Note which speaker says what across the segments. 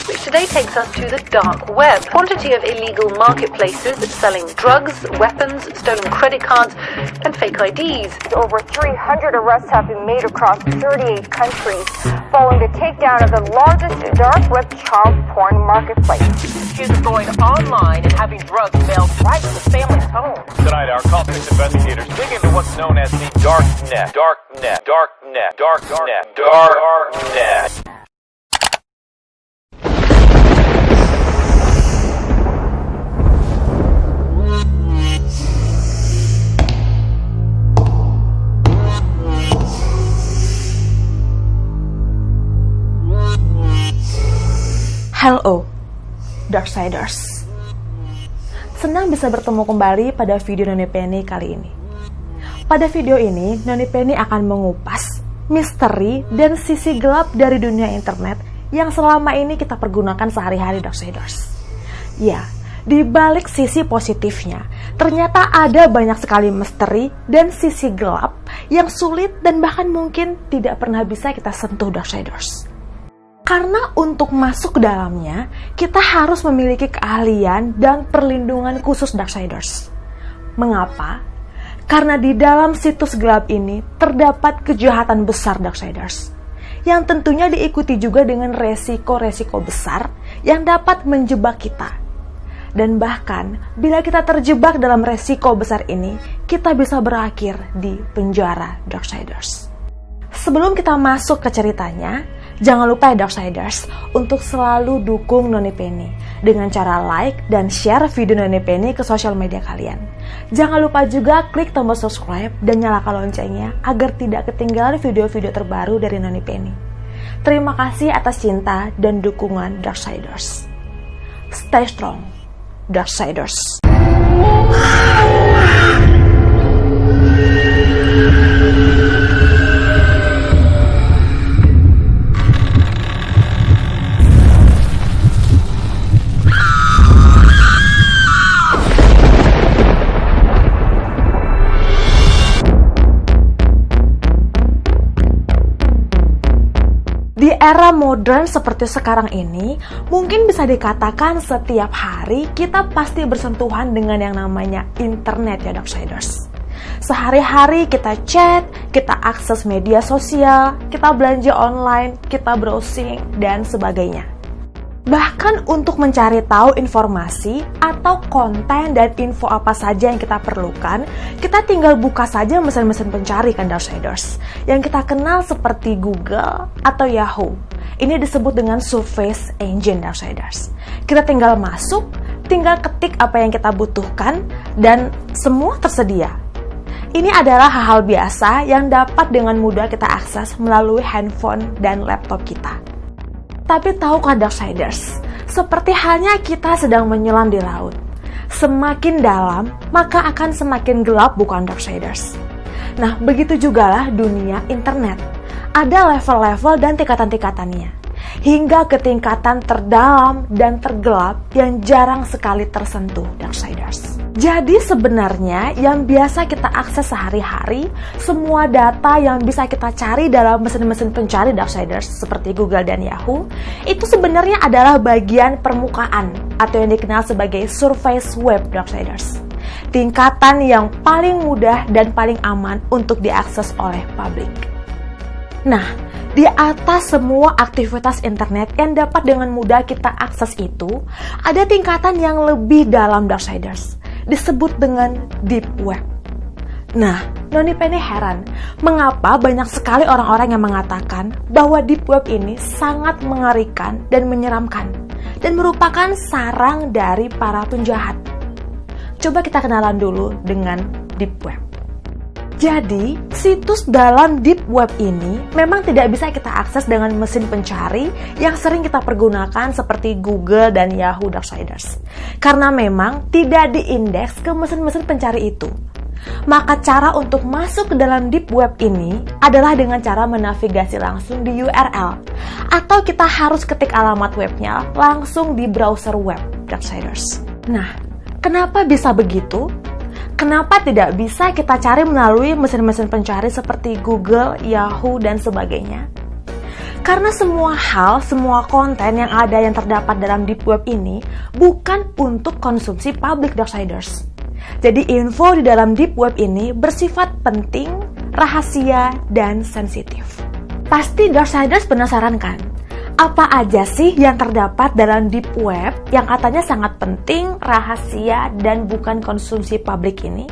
Speaker 1: Which today takes us to the dark web. Quantity of illegal marketplaces selling drugs, weapons, stolen credit cards, and fake IDs.
Speaker 2: Over 300 arrests have been made across 38 countries following the takedown of the largest dark web child porn marketplace.
Speaker 3: Accused of going online and having drugs mailed right to the family's home.
Speaker 4: Tonight, our Complex investigators dig into what's known as the dark net.
Speaker 5: Hello, Darksiders. Senang bisa bertemu kembali pada video Noni Penny kali ini. Pada video ini, Noni Penny akan mengupas misteri dan sisi gelap dari dunia internet yang selama ini kita pergunakan sehari-hari, Darksiders. Ya, di balik sisi positifnya, ternyata ada banyak sekali misteri dan sisi gelap yang sulit dan bahkan mungkin tidak pernah bisa kita sentuh, Darksiders. Karena untuk masuk ke dalamnya, kita harus memiliki keahlian dan perlindungan khusus, Darksiders. Mengapa? Karena di dalam situs gelap ini terdapat kejahatan besar, Darksiders, yang tentunya diikuti juga dengan resiko-resiko besar yang dapat menjebak kita. Dan bahkan, bila kita terjebak dalam resiko besar ini, kita bisa berakhir di penjara, Darksiders. Sebelum kita masuk ke ceritanya, jangan lupa ya, Darksiders, untuk selalu dukung Noni Penny dengan cara like dan share video Noni Penny ke sosial media kalian. Jangan lupa juga klik tombol subscribe dan nyalakan loncengnya agar tidak ketinggalan video-video terbaru dari Noni Penny. Terima kasih atas cinta dan dukungan, Darksiders. Stay strong, Darksiders. Di era modern seperti sekarang ini, mungkin bisa dikatakan setiap hari kita pasti bersentuhan dengan yang namanya internet ya, Darksiders. Sehari-hari kita chat, kita akses media sosial, kita belanja online, kita browsing, dan sebagainya. Bahkan untuk mencari tahu informasi atau konten dan info apa saja yang kita perlukan, kita tinggal buka saja mesin-mesin pencari kan, Darksiders, yang kita kenal seperti Google atau Yahoo. Ini disebut dengan Surface Engine, Darksiders. Kita tinggal masuk, tinggal ketik apa yang kita butuhkan, dan semua tersedia. Ini adalah hal-hal biasa yang dapat dengan mudah kita akses melalui handphone dan laptop kita. Tapi tahukah, Darksiders, seperti halnya kita sedang menyelam di laut. Semakin dalam, maka akan semakin gelap, bukan, Darksiders? Nah, begitu jugalah dunia internet. Ada level-level dan tingkatan-tingkatannya. Hingga ke tingkatan terdalam dan tergelap yang jarang sekali tersentuh, Darksiders. Jadi sebenarnya yang biasa kita akses sehari-hari, semua data yang bisa kita cari dalam mesin-mesin pencari, Darksiders, seperti Google dan Yahoo, itu sebenarnya adalah bagian permukaan atau yang dikenal sebagai surface web, Darksiders. Tingkatan yang paling mudah dan paling aman untuk diakses oleh publik. Nah, di atas semua aktivitas internet yang dapat dengan mudah kita akses itu, ada tingkatan yang lebih dalam, Darksiders, disebut dengan deep web. Nah, Noni Penny heran, mengapa banyak sekali orang-orang yang mengatakan bahwa deep web ini sangat mengerikan dan menyeramkan, dan merupakan sarang dari para penjahat. Coba kita kenalan dulu dengan deep web. Jadi, situs dalam deep web ini memang tidak bisa kita akses dengan mesin pencari yang sering kita pergunakan seperti Google dan Yahoo, Darksiders. Karena memang tidak diindeks ke mesin-mesin pencari itu. Maka cara untuk masuk ke dalam deep web ini adalah dengan cara menavigasi langsung di URL. Atau kita harus ketik alamat webnya langsung di browser web, Darksiders. Nah, kenapa bisa begitu? Kenapa tidak bisa kita cari melalui mesin-mesin pencari seperti Google, Yahoo, dan sebagainya? Karena semua hal, semua konten yang ada yang terdapat dalam deep web ini bukan untuk konsumsi publik, Darksiders. Jadi info di dalam deep web ini bersifat penting, rahasia, dan sensitif. Pasti Darksiders penasaran kan? Apa aja sih yang terdapat dalam deep web yang katanya sangat penting, rahasia, dan bukan konsumsi publik ini?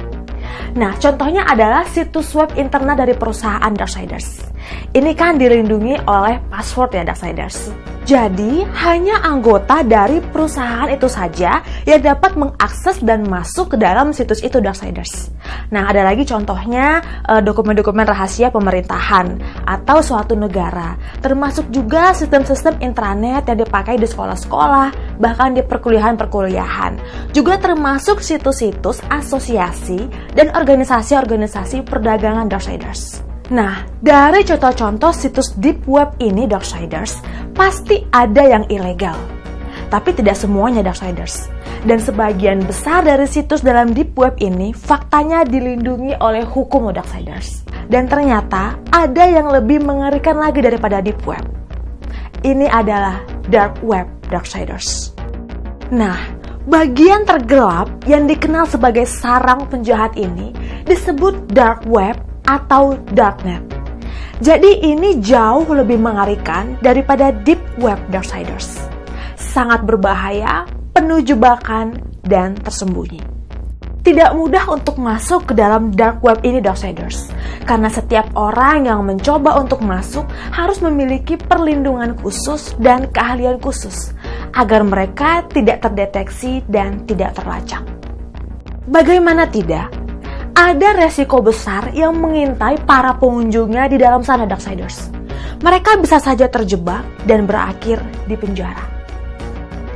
Speaker 5: Nah, contohnya adalah situs web internet dari perusahaan Darksiders. Ini kan dilindungi oleh password ya, Darksiders. Jadi, hanya anggota dari perusahaan itu saja yang dapat mengakses dan masuk ke dalam situs itu, Darksiders. Nah, ada lagi contohnya dokumen-dokumen rahasia pemerintahan atau suatu negara, termasuk juga sistem-sistem intranet yang dipakai di sekolah-sekolah, bahkan di perkuliahan-perkuliahan. Juga termasuk situs-situs asosiasi dan organisasi-organisasi perdagangan, Darksiders. Nah, dari contoh-contoh situs deep web ini, Darksiders, pasti ada yang ilegal. Tapi tidak semuanya, Darksiders. Dan sebagian besar dari situs dalam deep web ini faktanya dilindungi oleh hukum, Darksiders. Dan ternyata ada yang lebih mengerikan lagi daripada deep web. Ini adalah dark web, Darksiders. Nah, bagian tergelap yang dikenal sebagai sarang penjahat ini disebut dark web atau darknet. Jadi ini jauh lebih mengerikan daripada deep web, Darksiders. Sangat berbahaya, penuh jebakan, dan tersembunyi. Tidak mudah untuk masuk ke dalam dark web ini, Darksiders, karena setiap orang yang mencoba untuk masuk harus memiliki perlindungan khusus dan keahlian khusus agar mereka tidak terdeteksi dan tidak terlacak. Bagaimana tidak? Ada resiko besar yang mengintai para pengunjungnya di dalam sana, Darksiders. Mereka bisa saja terjebak dan berakhir di penjara.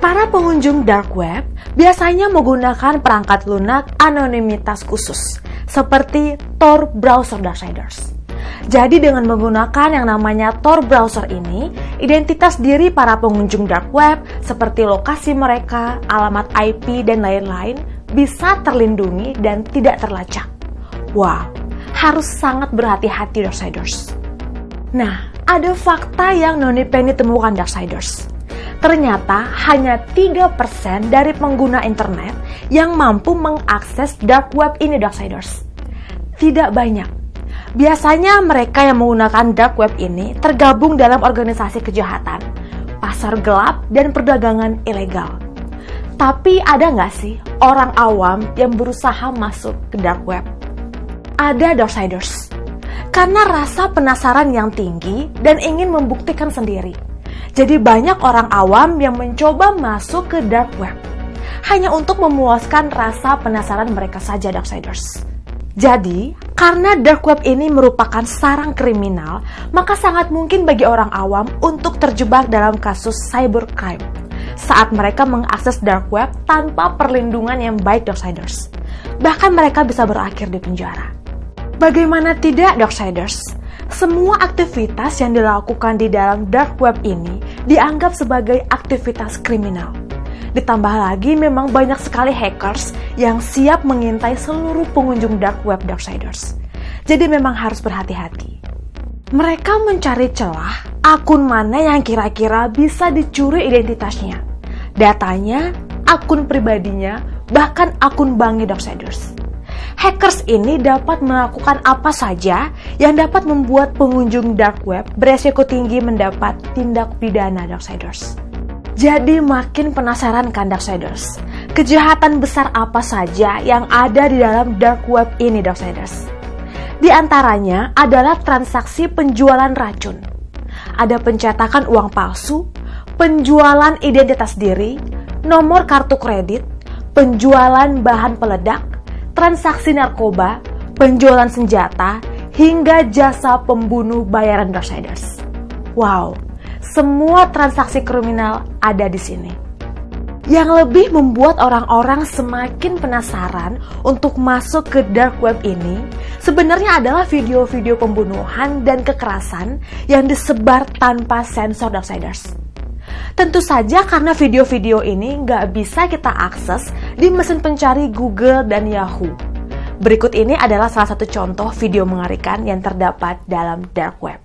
Speaker 5: Para pengunjung dark web biasanya menggunakan perangkat lunak anonimitas khusus, seperti Tor browser, Darksiders. Jadi dengan menggunakan yang namanya Tor browser ini, identitas diri para pengunjung dark web seperti lokasi mereka, alamat IP, dan lain-lain bisa terlindungi dan tidak terlacak. Wow, harus sangat berhati-hati, Darksiders. Nah, ada fakta yang Noni Penny temukan, Darksiders. Ternyata hanya 3% dari pengguna internet yang mampu mengakses dark web ini, Darksiders. Tidak banyak. Biasanya mereka yang menggunakan dark web ini tergabung dalam organisasi kejahatan, pasar gelap, dan perdagangan ilegal. Tapi ada nggak sih orang awam yang berusaha masuk ke dark web? Ada, Darksiders. Karena rasa penasaran yang tinggi dan ingin membuktikan sendiri. Jadi banyak orang awam yang mencoba masuk ke dark web hanya untuk memuaskan rasa penasaran mereka saja, Darksiders. Jadi, karena dark web ini merupakan sarang kriminal, maka sangat mungkin bagi orang awam untuk terjebak dalam kasus cybercrime saat mereka mengakses dark web tanpa perlindungan yang baik, Darksiders. Bahkan mereka bisa berakhir di penjara. Bagaimana tidak, Darksiders? Semua aktivitas yang dilakukan di dalam dark web ini dianggap sebagai aktivitas kriminal. Ditambah lagi memang banyak sekali hackers yang siap mengintai seluruh pengunjung dark web, Darksiders. Jadi memang harus berhati-hati. Mereka mencari celah akun mana yang kira-kira bisa dicuri identitasnya, datanya, akun pribadinya, bahkan akun banknya, Darksiders. Hackers ini dapat melakukan apa saja yang dapat membuat pengunjung dark web beresiko tinggi mendapat tindak pidana, Darksiders. Jadi makin penasaran kan, Darksiders? Kejahatan besar apa saja yang ada di dalam dark web ini, Darksiders? Di antaranya adalah transaksi penjualan racun. Ada pencetakan uang palsu, penjualan identitas diri, nomor kartu kredit, penjualan bahan peledak, transaksi narkoba, penjualan senjata, hingga jasa pembunuh bayaran, Darksiders. Wow, semua transaksi kriminal ada di sini. Yang lebih membuat orang-orang semakin penasaran untuk masuk ke dark web ini sebenarnya adalah video-video pembunuhan dan kekerasan yang disebar tanpa sensor, Darksiders. Tentu saja karena video-video ini nggak bisa kita akses di mesin pencari Google dan Yahoo. Berikut ini adalah salah satu contoh video mengerikan yang terdapat dalam dark web.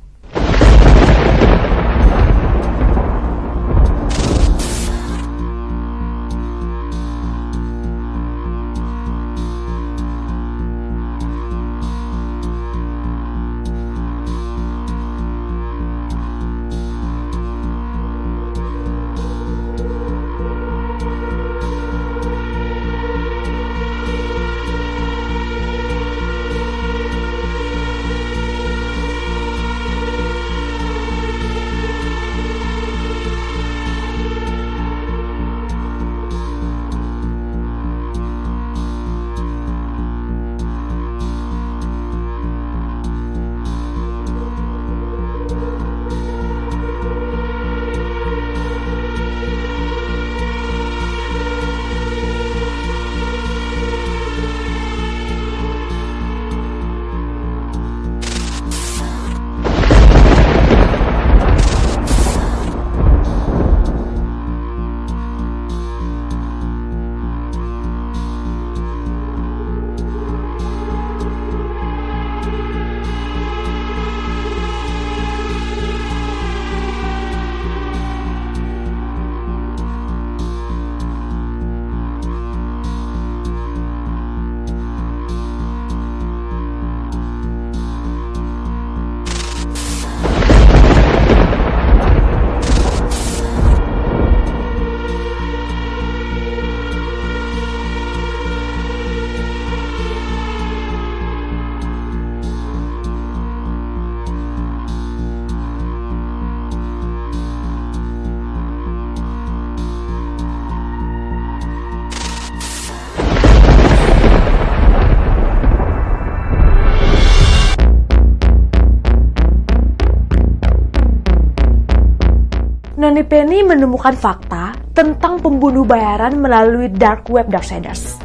Speaker 5: Noni Penny menemukan fakta tentang pembunuh bayaran melalui dark web Darksiders.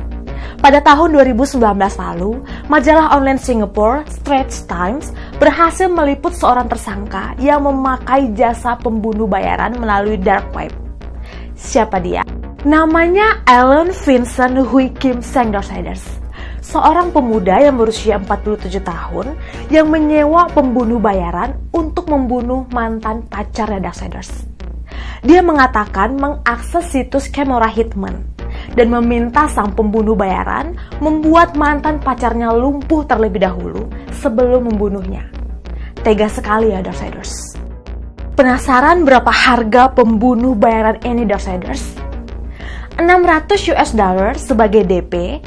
Speaker 5: Pada tahun 2019 lalu, majalah online Singapore, Straits Times, berhasil meliput seorang tersangka yang memakai jasa pembunuh bayaran melalui dark web. Siapa dia? Namanya Alan Vincent Hui Kim Seng Darksiders, seorang pemuda yang berusia 47 tahun yang menyewa pembunuh bayaran untuk membunuh mantan pacarnya Darksiders. Dia mengatakan mengakses situs Camera Hitman dan meminta sang pembunuh bayaran membuat mantan pacarnya lumpuh terlebih dahulu sebelum membunuhnya. Tega sekali ya Darksiders. Penasaran berapa harga pembunuh bayaran ini Darksiders? $600 sebagai DP,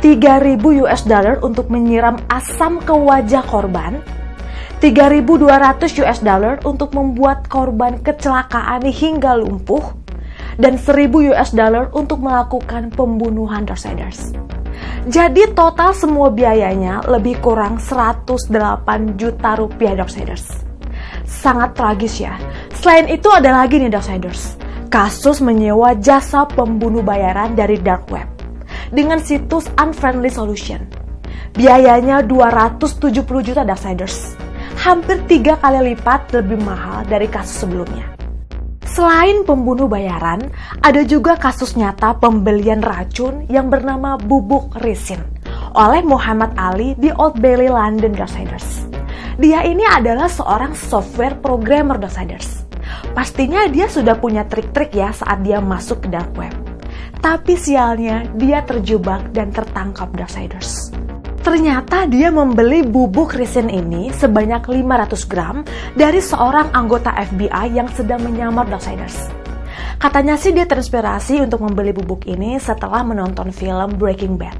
Speaker 5: $3.000 untuk menyiram asam ke wajah korban, $3.200 untuk membuat korban kecelakaan hingga lumpuh, dan $1.000 untuk melakukan pembunuhan Darksiders. Jadi total semua biayanya lebih kurang 108 juta rupiah Darksiders. Sangat tragis ya. Selain itu ada lagi nih Darksiders, kasus menyewa jasa pembunuh bayaran dari dark web dengan situs Unfriendly Solution. Biayanya 270 juta Darksiders, hampir 3 kali lipat lebih mahal dari kasus sebelumnya. Selain pembunuh bayaran, ada juga kasus nyata pembelian racun yang bernama bubuk risin oleh Muhammad Ali di Old Bailey, London Darksiders. Dia ini adalah seorang software programmer Darksiders. Pastinya dia sudah punya trik-trik ya saat dia masuk ke dark web. Tapi sialnya dia terjebak dan tertangkap Darksiders. Ternyata dia membeli bubuk risin ini sebanyak 500 gram dari seorang anggota FBI yang sedang menyamar Darksiders. Katanya sih dia terinspirasi untuk membeli bubuk ini setelah menonton film Breaking Bad.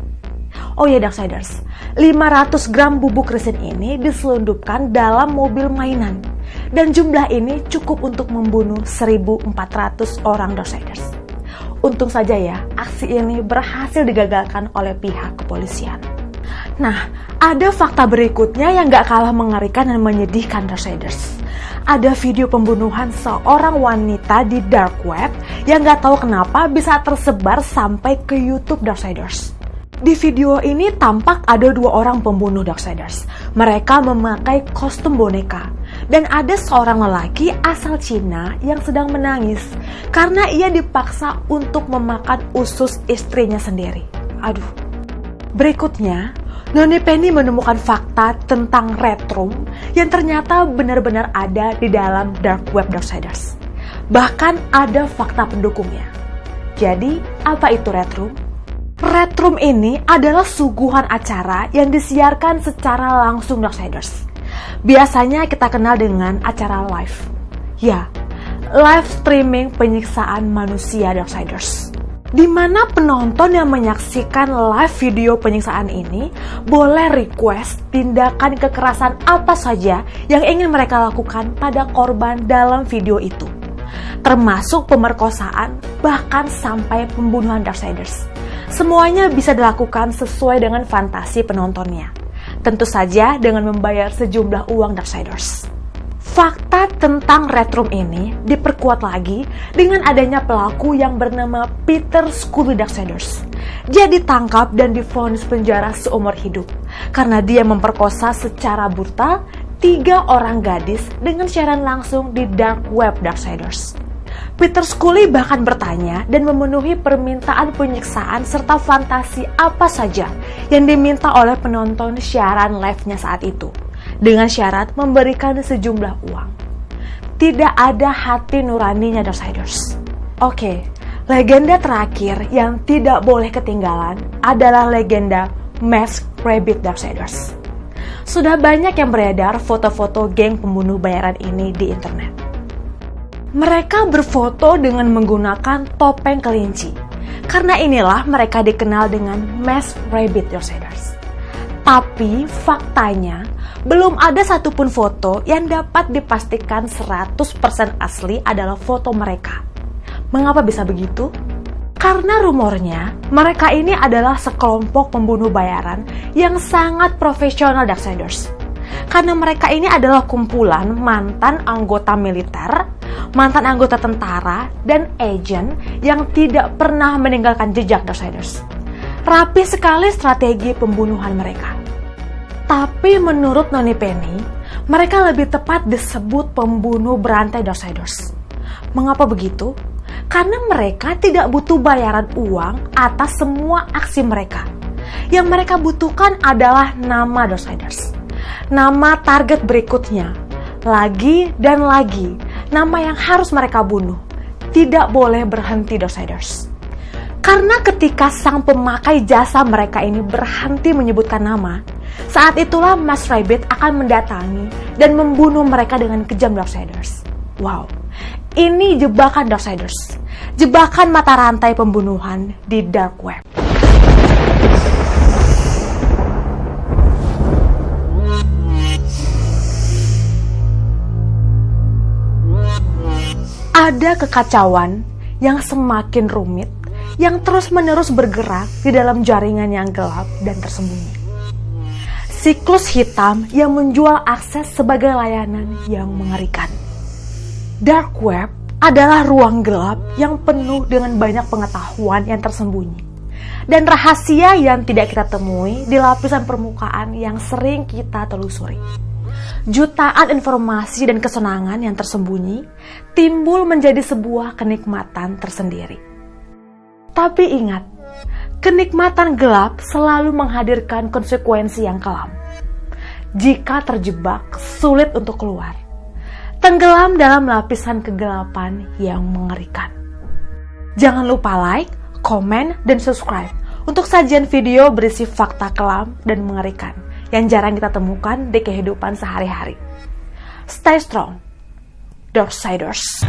Speaker 5: Oh ya Darksiders, 500 gram bubuk risin ini diselundupkan dalam mobil mainan. Dan jumlah ini cukup untuk membunuh 1.400 orang Darksiders. Untung saja ya, aksi ini berhasil digagalkan oleh pihak kepolisian. Nah, ada fakta berikutnya yang gak kalah mengerikan dan menyedihkan Darksiders. Ada video pembunuhan seorang wanita di dark web yang gak tahu kenapa bisa tersebar sampai ke YouTube Darksiders. Di video ini tampak ada 2 orang pembunuh Darksiders. Mereka memakai kostum boneka. Dan ada seorang lelaki asal Cina yang sedang menangis karena ia dipaksa untuk memakan usus istrinya sendiri. Aduh. Berikutnya, Noni Penny menemukan fakta tentang Red Room yang ternyata benar-benar ada di dalam dark web Darksiders. Bahkan ada fakta pendukungnya. Jadi, apa itu Red Room? Red Room ini adalah suguhan acara yang disiarkan secara langsung Darksiders. Biasanya kita kenal dengan acara live. Ya, live streaming penyiksaan manusia Darksiders. Di mana penonton yang menyaksikan live video penyiksaan ini boleh request tindakan kekerasan apa saja yang ingin mereka lakukan pada korban dalam video itu. Termasuk pemerkosaan, bahkan sampai pembunuhan Darksiders. Semuanya bisa dilakukan sesuai dengan fantasi penontonnya. Tentu saja dengan membayar sejumlah uang Darksiders. Fakta tentang Red Room ini diperkuat lagi dengan adanya pelaku yang bernama Peter Scully Darksiders. Dia ditangkap dan divonis penjara seumur hidup karena dia memperkosa secara brutal 3 orang gadis dengan siaran langsung di dark web Darksiders. Peter Scully bahkan bertanya dan memenuhi permintaan penyiksaan serta fantasi apa saja yang diminta oleh penonton siaran live-nya saat itu, dengan syarat memberikan sejumlah uang. Tidak ada hati nuraninya Darksiders. Oke, legenda terakhir yang tidak boleh ketinggalan adalah legenda Masked Rabbit Darksiders. Sudah banyak yang beredar foto-foto geng pembunuh bayaran ini di internet. Mereka berfoto dengan menggunakan topeng kelinci. Karena inilah mereka dikenal dengan Masked Rabbit Darksiders. Tapi faktanya, belum ada satupun foto yang dapat dipastikan 100% asli adalah foto mereka. Mengapa bisa begitu? Karena rumornya, mereka ini adalah sekelompok pembunuh bayaran yang sangat profesional Darksiders. Karena mereka ini adalah kumpulan mantan anggota militer mantan anggota tentara, dan agen yang tidak pernah meninggalkan jejak, Darksiders. Rapi sekali strategi pembunuhan mereka. Tapi menurut Noni Penny, mereka lebih tepat disebut pembunuh berantai, Darksiders. Mengapa begitu? Karena mereka tidak butuh bayaran uang atas semua aksi mereka. Yang mereka butuhkan adalah nama, Darksiders. Nama target berikutnya. Lagi dan lagi. Nama yang harus mereka bunuh. Tidak boleh berhenti, Darksiders. Karena ketika sang pemakai jasa mereka ini berhenti menyebutkan nama, saat itulah Mas Rabbit akan mendatangi dan membunuh mereka dengan kejam, Darksiders. Wow, ini jebakan, Darksiders. Jebakan mata rantai pembunuhan di Dark Web. Ada kekacauan yang semakin rumit, yang terus-menerus bergerak di dalam jaringan yang gelap dan tersembunyi. Siklus hitam yang menjual akses sebagai layanan yang mengerikan. Dark Web adalah ruang gelap yang penuh dengan banyak pengetahuan yang tersembunyi dan rahasia yang tidak kita temui di lapisan permukaan yang sering kita telusuri. Jutaan informasi dan kesenangan yang tersembunyi timbul menjadi sebuah kenikmatan tersendiri. Tapi ingat, kenikmatan gelap selalu menghadirkan konsekuensi yang kelam. Jika terjebak, sulit untuk keluar. Tenggelam dalam lapisan kegelapan yang mengerikan. Jangan lupa like, komen, dan subscribe untuk sajian video berisi fakta kelam dan mengerikan yang jarang kita temukan di kehidupan sehari-hari. Stay strong, Darksiders.